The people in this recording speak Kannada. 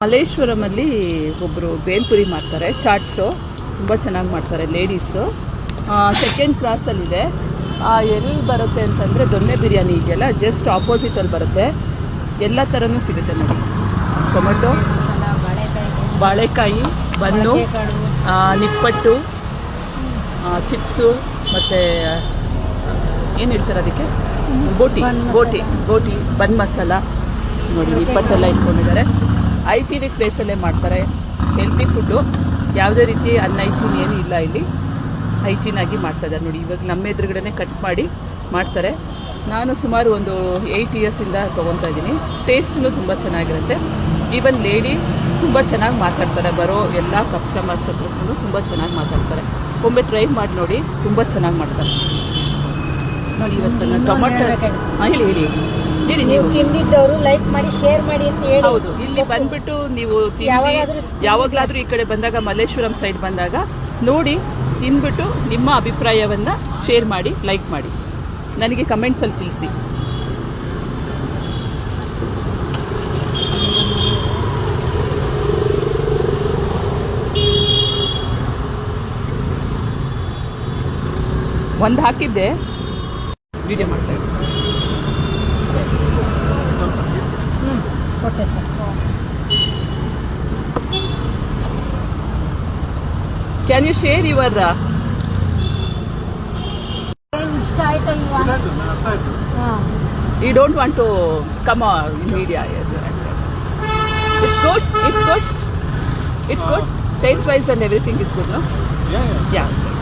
ಮಲ್ಲೇಶ್ವರಮಲ್ಲಿ ಒಬ್ಬರು ಬೇಲ್ಪುರಿ ಮಾಡ್ತಾರೆ, ಚಾಟ್ಸು ತುಂಬ ಚೆನ್ನಾಗಿ ಮಾಡ್ತಾರೆ ಲೇಡೀಸು. ಸೆಕೆಂಡ್ ಕ್ರಾಸಲ್ಲಿದೆ. ಎಲ್ಲಿ ಬರುತ್ತೆ ಅಂತಂದರೆ ದೊನ್ನೆ ಬಿರಿಯಾನಿ ಇದೆಯಲ್ಲ, ಜಸ್ಟ್ ಆಪೋಸಿಟಲ್ಲಿ ಬರುತ್ತೆ. ಎಲ್ಲ ಥರನೂ ಸಿಗುತ್ತೆ ನೋಡಿ. ಟೊಮೆಟೊ, ಬಾಳೆಕಾಯಿ, ಬನ್ನು, ನಿಪ್ಪಟ್ಟು, ಚಿಪ್ಸು, ಮತ್ತು ಏನು ಹೇಳ್ತಾರೆ ಅದಕ್ಕೆ, ಬೋಟಿ, ಬನ್ ಮಸಾಲ ನೋಡಿ. ನಿಪ್ಪಟ್ಟೆಲ್ಲ ಇಟ್ಕೊಂಡಿದ್ದಾರೆ. ಹೈಜೀನಿಕ್ ಪ್ಲೇಸಲ್ಲೇ ಮಾಡ್ತಾರೆ. ಹೆಲ್ತಿ ಫುಡ್ಡು, ಯಾವುದೇ ರೀತಿ ಅನ್ಹೈಜೀನ್ ಏನೂ ಇಲ್ಲ ಇಲ್ಲಿ. ಹೈಜೀನಾಗಿ ಮಾಡ್ತಾಯಿದ್ದಾರೆ ನೋಡಿ. ಇವಾಗ ನಮ್ಮ ಎದುರುಗಡೆ ಕಟ್ ಮಾಡಿ ಮಾಡ್ತಾರೆ. ನಾನು ಸುಮಾರು ಒಂದು 8 ಇಯರ್ಸಿಂದ ತೊಗೊತಾ ಇದ್ದೀನಿ. ಟೇಸ್ಟೂ ತುಂಬ ಚೆನ್ನಾಗಿರುತ್ತೆ. ಈವನ್ ಲೇಡಿ ತುಂಬ ಚೆನ್ನಾಗಿ ಮಾತಾಡ್ತಾರೆ. ಬರೋ ಎಲ್ಲ ಕಸ್ಟಮರ್ಸ್ ಹತ್ರಕ್ಕೂ ತುಂಬ ಚೆನ್ನಾಗಿ ಮಾತಾಡ್ತಾರೆ. ಒಮ್ಮೆ ಟ್ರೈ ಮಾಡಿ ನೋಡಿ, ತುಂಬ ಚೆನ್ನಾಗಿ ಮಾಡ್ತಾರೆ ನೋಡಿ. ಇವತ್ತು ಟೊಮೊಟೊ ಹೇಳಿ ನೀವು ತಿಂದಿದ್ದವರು ಲೈಕ್ ಮಾಡಿ, ಶೇರ್ ಮಾಡಿ ಅಂತ ಹೇಳಿ. ಹೌದು, ಇಲ್ಲಿ ಬಂದ್ಬಿಟ್ಟು ನೀವು ಯಾವಾಗಲಾದ್ರೂ ಈ ಕಡೆ ಬಂದಾಗ, ಮಲ್ಲೇಶ್ವರಂ ಸೈಡ್ ಬಂದಾಗ ನೋಡಿ, ತಿಂದ್ಬಿಟ್ಟು ನಿಮ್ಮ ಅಭಿಪ್ರಾಯವನ್ನ ಶೇರ್ ಮಾಡಿ, ಲೈಕ್ ಮಾಡಿ, ನನಗೆ ಕಮೆಂಟ್ಸಲ್ಲಿ ತಿಳಿಸಿ. ಒಂದು ಹಾಕಿದ್ದೆ, ವಿಡಿಯೋ ಮಾಡ್ತಾ ಇದ್ದೆ. Can you share your you don't want to come on media? Yes, it's good. Taste wise and everything is good, no? Yeah.